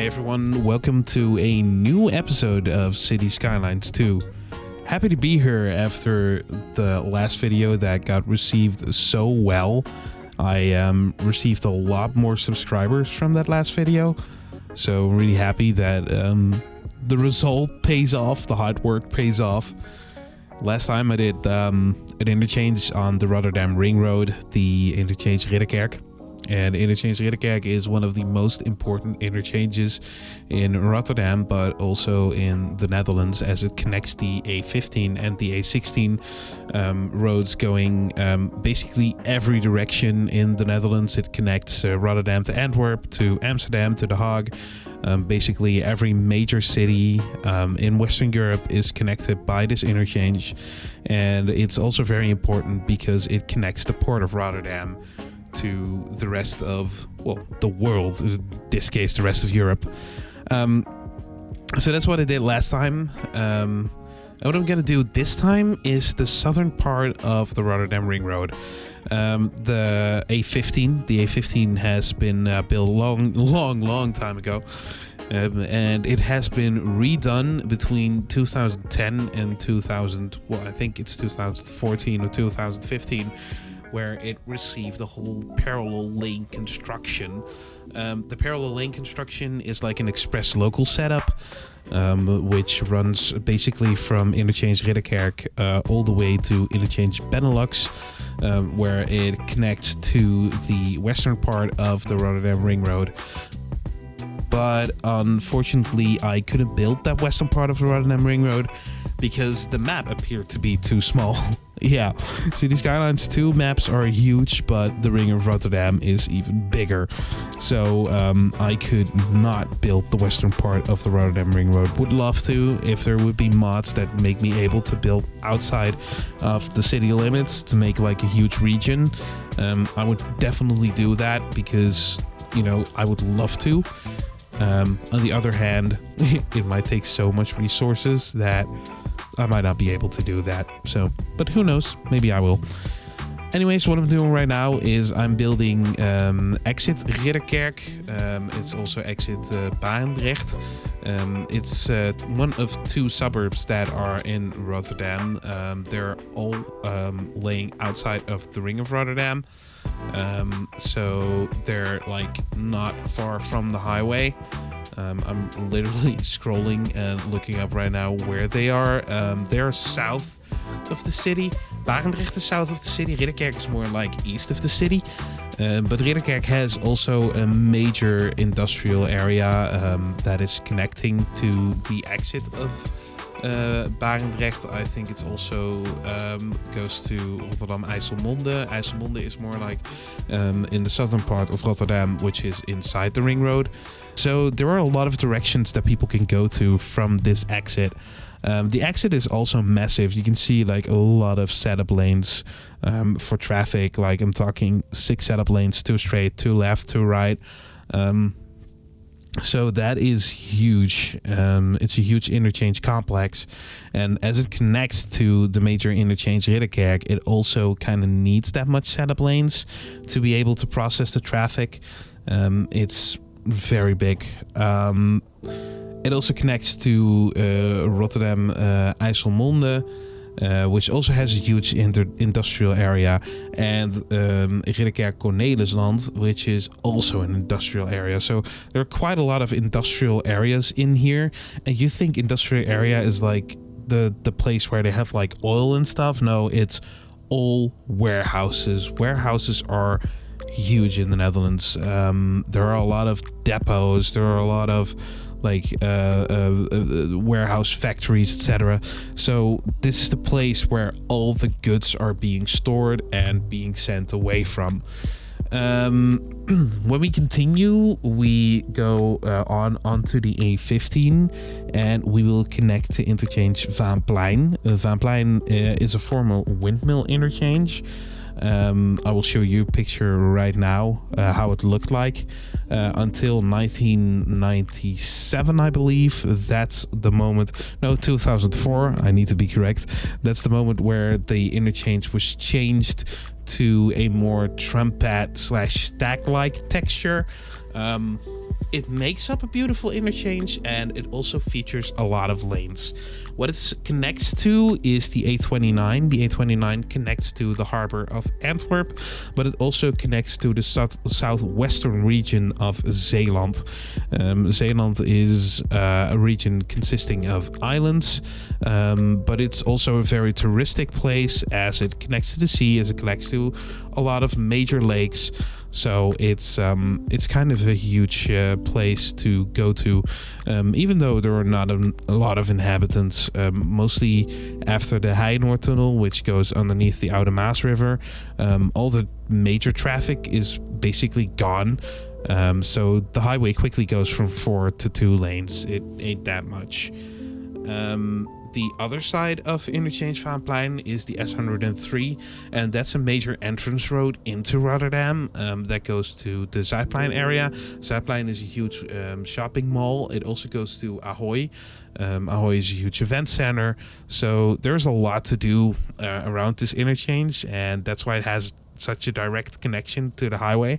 everyone, welcome to a new episode of Cities Skylines 2. Happy to be here after the last video that got received so well. I received a lot more subscribers from that last video, so I'm really happy that the result pays off, the hard work pays off. Last time I did an interchange on the Rotterdam Ring Road, the Interchange Ridderkerk. And Interchange Ridderkerk is one of the most important interchanges in Rotterdam, but also in the Netherlands, as it connects the A15 and the A16 roads going basically every direction in the Netherlands. It connects Rotterdam to Antwerp, to Amsterdam, to The Hague. Basically every major city in Western Europe is connected by this interchange. And it's also very important because it connects the port of Rotterdam to the rest of, well, the world, in this case the rest of Europe. So that's what I did last time. What I'm gonna do this time is the southern part of the Rotterdam Ring Road. The A15 has been built long time ago, and it has been redone between 2010 and 2000. Well, I think it's 2014 or 2015. Where it received the whole parallel lane construction. The parallel lane construction is like an express local setup, which runs basically from Interchange Ridderkerk all the way to Interchange Benelux, where it connects to the western part of the Rotterdam Ring Road. But unfortunately, I couldn't build that western part of the Rotterdam Ring Road because the map appeared to be too small. Yeah, Cities Skylines 2 maps are huge, but the Ring of Rotterdam is even bigger. So I could not build the western part of the Rotterdam Ring Road. Would love to, if there would be mods that make me able to build outside of the city limits to make like a huge region. I would definitely do that because, you know, I would love to. On the other hand, it might take so much resources that I might not be able to do that. So, but who knows? Maybe I will. Anyways, what I'm doing right now is I'm building exit Ridderkerk. It's also exit Barendrecht. It's one of two suburbs that are in Rotterdam. They're all laying outside of the Ring of Rotterdam. So they're like not far from the highway. I'm literally scrolling and looking up right now where they are. They're south of the city. Barendrecht is south of the city. Ridderkerk is more like east of the city. But Ridderkerk has also a major industrial area that is connecting to the exit of Barendrecht. I think it's also goes to Rotterdam IJsselmonde. IJsselmonde is more like in the southern part of Rotterdam, which is inside the Ring Road. So there are a lot of directions that people can go to from this exit. The exit is also massive. You can see like a lot of setup lanes for traffic. Like I'm talking 6 setup lanes, 2 straight, 2 left, 2 right. So that is huge. It's a huge interchange complex. And as it connects to the major interchange Ridderkerk, it also kind of needs that much setup lanes to be able to process the traffic. It's very big. It also connects to Rotterdam IJsselmonde, which also has a huge industrial area, and Ridderkerk Cornelisland, which is also an industrial area. So there are quite a lot of industrial areas in here, and you think industrial area is like the place where they have like oil and stuff. No, it's all warehouses. Warehouses are huge in the Netherlands. There are a lot of depots. There are a lot of like warehouse factories, etc. So this is the place where all the goods are being stored and being sent away from. When we continue, we go onto the A15 and we will connect to Interchange Vaanplein. Vaanplein is a former windmill interchange. I will show you a picture right now how it looked like until 1997, I believe. That's the moment. No, 2004. I need to be correct. That's the moment where the interchange was changed to a more trumpet / stack-like texture. It makes up a beautiful interchange, and it also features a lot of lanes. What it connects to is the A29. The A29 connects to the harbor of Antwerp, but it also connects to the southwestern region of Zeeland. Zeeland is a region consisting of islands, but it's also a very touristic place, as it connects to the sea, as it connects to a lot of major lakes. So it's kind of a huge place to go to, even though there are not a lot of inhabitants. Mostly after the Heinoor Tunnel, which goes underneath the Oude Maas River, all the major traffic is basically gone. So the highway quickly goes from 4 to 2 lanes. It ain't that much. The other side of Interchange Vaanplein is the S103, and that's a major entrance road into Rotterdam that goes to the Zuidplein area. Zuidplein is a huge shopping mall. It also goes to Ahoy. Ahoy is a huge event center, so there's a lot to do around this interchange, and that's why it has such a direct connection to the highway.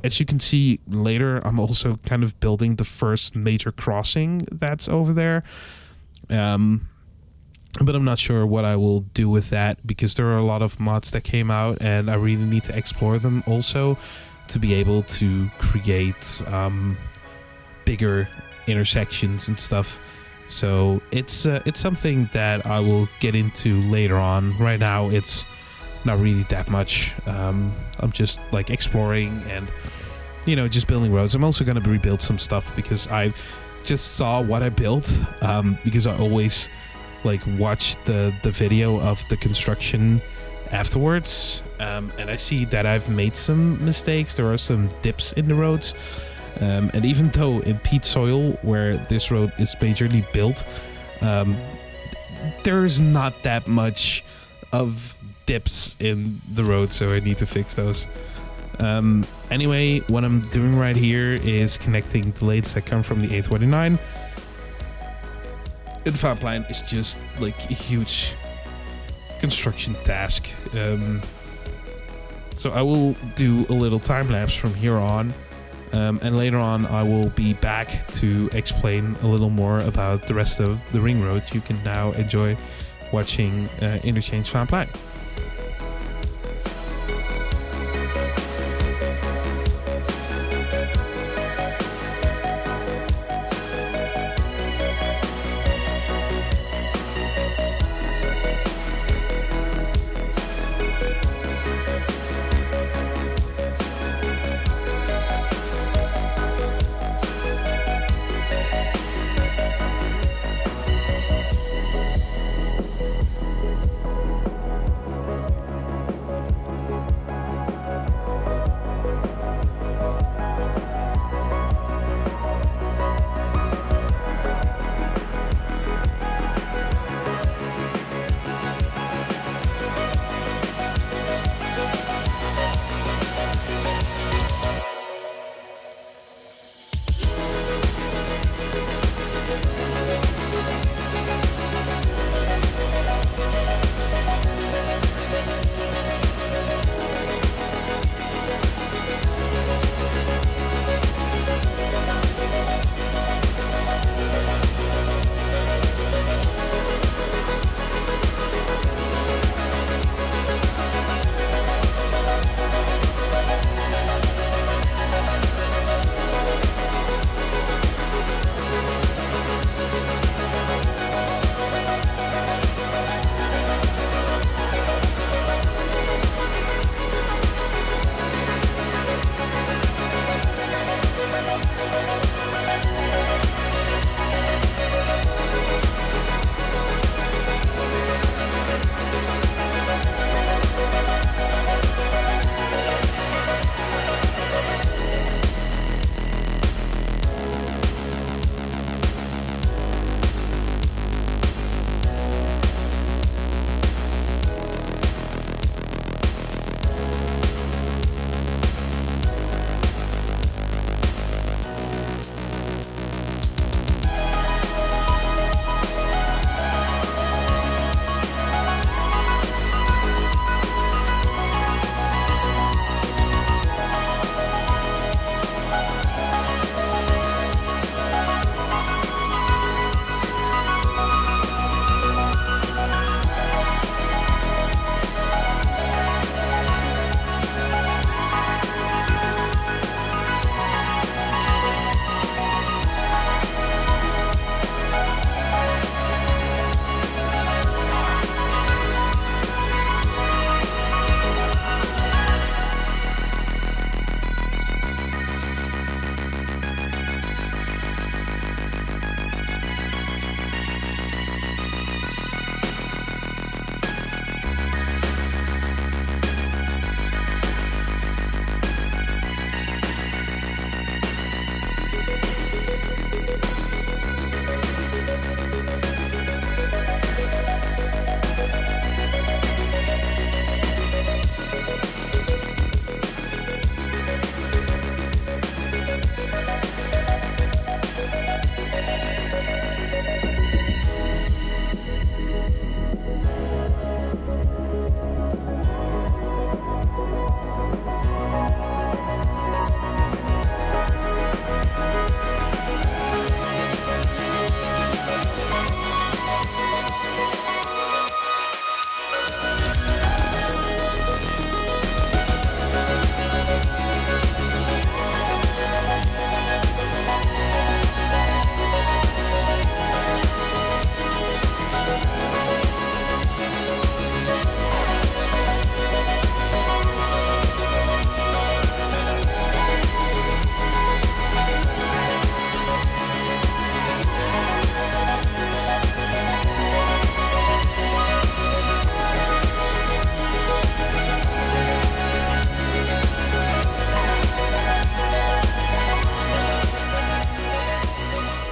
As you can see later, I'm also kind of building the first major crossing that's over there. But I'm not sure what I will do with that, because there are a lot of mods that came out and I really need to explore them also to be able to create bigger intersections and stuff. So it's something that I will get into later on. Right now it's not really that much. I'm just like exploring and just building roads. I'm also going to rebuild some stuff because I just saw what I built, because I always like watch the video of the construction afterwards, and I see that I've made some mistakes. There are some dips in the roads, and even though in peat soil where this road is majorly built, there's not that much of dips in the road, so I need to fix those. Anyway, what I'm doing right here is connecting the lanes that come from the A29. And Vaanplein is just like a huge construction task. So I will do a little time-lapse from here on. And later on I will be back to explain a little more about the rest of the ring road. You can now enjoy watching Interchange Vaanplein.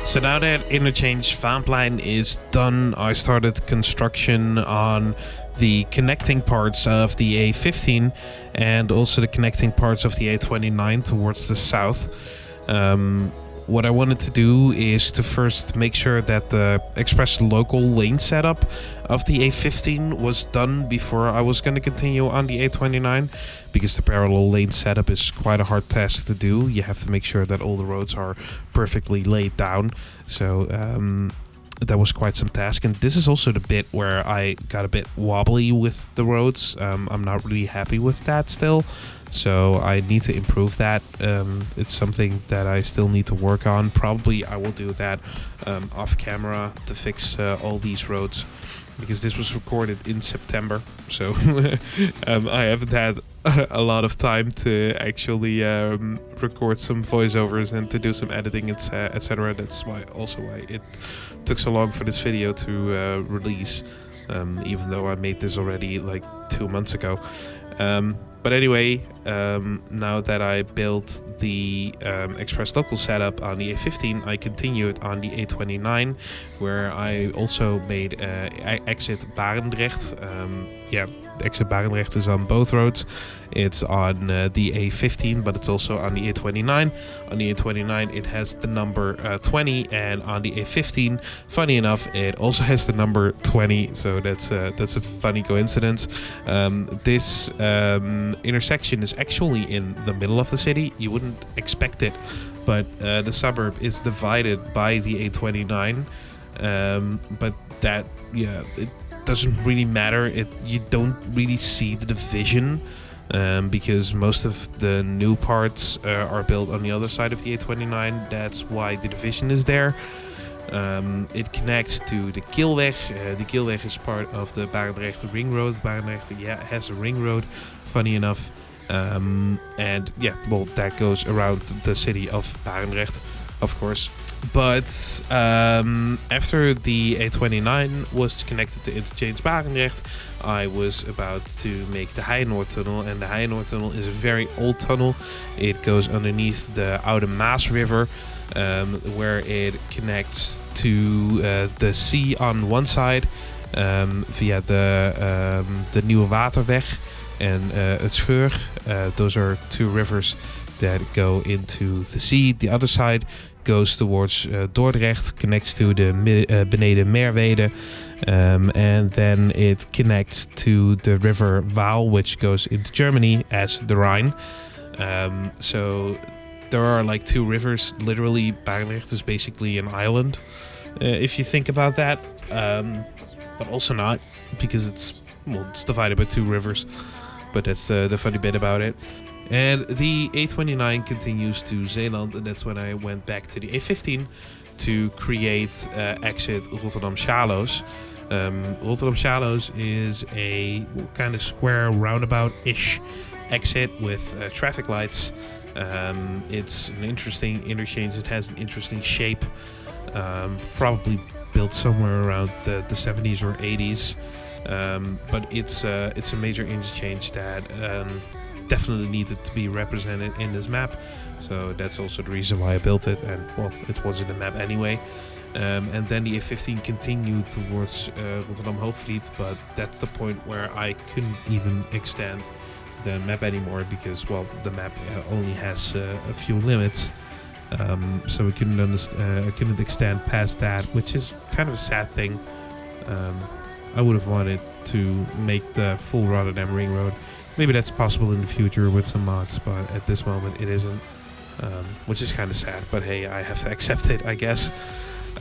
So now that Interchange Vaanplein is done, I started construction on the connecting parts of the A15 and also the connecting parts of the A29 towards the south. What I wanted to do is to first make sure that the express local lane setup of the A15 was done before I was going to continue on the A29, because the parallel lane setup is quite a hard task to do. You have to make sure that all the roads are perfectly laid down. So that was quite some task, and this is also the bit where I got a bit wobbly with the roads. I'm not really happy with that still. So I need to improve that. It's something that I still need to work on. Probably I will do that off camera to fix all these roads, because this was recorded in September. So I haven't had a lot of time to actually record some voiceovers and to do some editing, etc. That's why it took so long for this video to release, even though I made this already like 2 months ago. But anyway, now that I built the express local setup on the A15, I continued on the A29, where I also made exit Barendrecht. The exit Barendrecht is on both roads. It's on the A15, but it's also on the A29. On the A29, it has the number 20, and on the A15, funny enough, it also has the number 20. So that's a funny coincidence. This intersection is actually in the middle of the city. You wouldn't expect it, but the suburb is divided by the A29. But that, it doesn't really matter. You don't really see the division, because most of the new parts are built on the other side of the A29. That's why the division is there. It connects to the Kielweg. The Kielweg is part of the Barendrecht Ring Road. Barendrecht, has a ring road, funny enough. That goes around the city of Barendrecht, of course. But after the A29 was connected to Interchange Barendrecht, I was about to make the Heijenoord Tunnel, and the Heijenoord Tunnel is a very old tunnel. It goes underneath the Oude Maas River, where it connects to the sea on one side via the Nieuwe Waterweg and het Scheur. Those are two rivers that go into the sea. The other side goes towards Dordrecht, connects to the Beneden Merwede, and then it connects to the river Waal, which goes into Germany as the Rhine. So there are like two rivers. Literally, Barendrecht is basically an island, if you think about that, but also not, because it's divided by two rivers. But that's the funny bit about it. And the A29 continues to Zeeland, and that's when I went back to the A15 to create exit Rotterdam Shallows. Rotterdam Shallows is a kind of square roundabout-ish exit with traffic lights. It's an interesting interchange. It has an interesting shape. Probably built somewhere around the 70s or 80s. But it's a major interchange that definitely needed to be represented in this map, so that's also the reason why I built it, and it was in the map anyway. And then the A15 continued towards Rotterdam Hoogvliet, but that's the point where I couldn't even extend the map anymore, because the map only has a few limits, so we couldn't extend past that, which is kind of a sad thing. I would have wanted to make the full Rotterdam Ring Road. Maybe that's possible in the future with some mods, but at this moment it isn't, which is kind of sad. But hey, I have to accept it, I guess.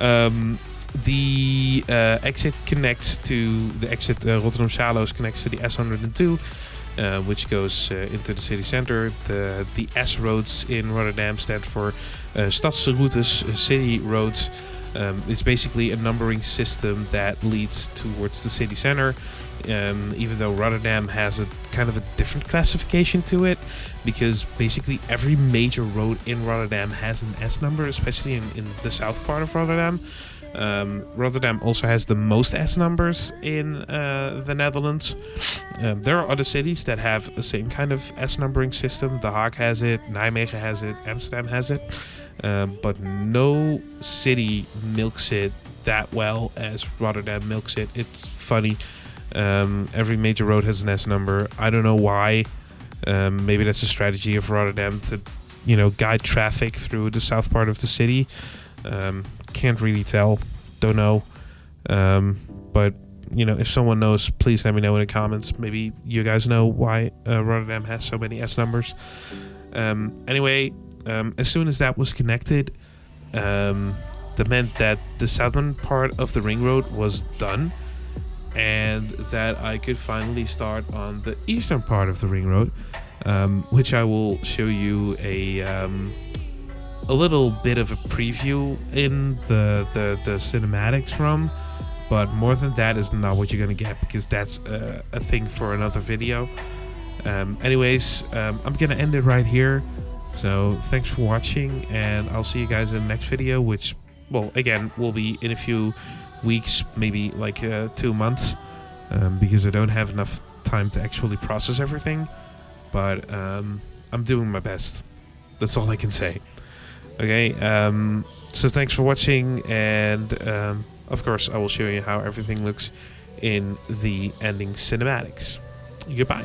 The exit connects to the exit Rotterdam Shallows connects to the S102, which goes into the city center. The S roads in Rotterdam stand for Stadsroutes, city roads. It's basically a numbering system that leads towards the city center, even though Rotterdam has a kind of a different classification to it, because basically every major road in Rotterdam has an S number, especially in the south part of Rotterdam. Rotterdam also has the most S numbers in the Netherlands. There are other cities that have the same kind of S numbering system. The Hague has it, Nijmegen has it, Amsterdam has it. But no city milks it that well as Rotterdam milks it. It's funny. Every major road has an S number. I don't know why. Maybe that's a strategy of Rotterdam to, guide traffic through the south part of the city. Can't really tell. Don't know. But, if someone knows, please let me know in the comments. Maybe you guys know why Rotterdam has so many S numbers. Anyway, as soon as that was connected, that meant that the southern part of the ring road was done, and that I could finally start on the eastern part of the ring road, which I will show you a little bit of a preview in the cinematics from. But more than that is not what you're gonna get, because that's a thing for another video. Anyways, I'm gonna end it right here. So thanks for watching, and I'll see you guys in the next video, which, well, again, will be in a few weeks, maybe like 2 months, because I don't have enough time to actually process everything. But I'm doing my best. That's all I can say. Okay, so thanks for watching, and of course I will show you how everything looks in the ending cinematics. Goodbye.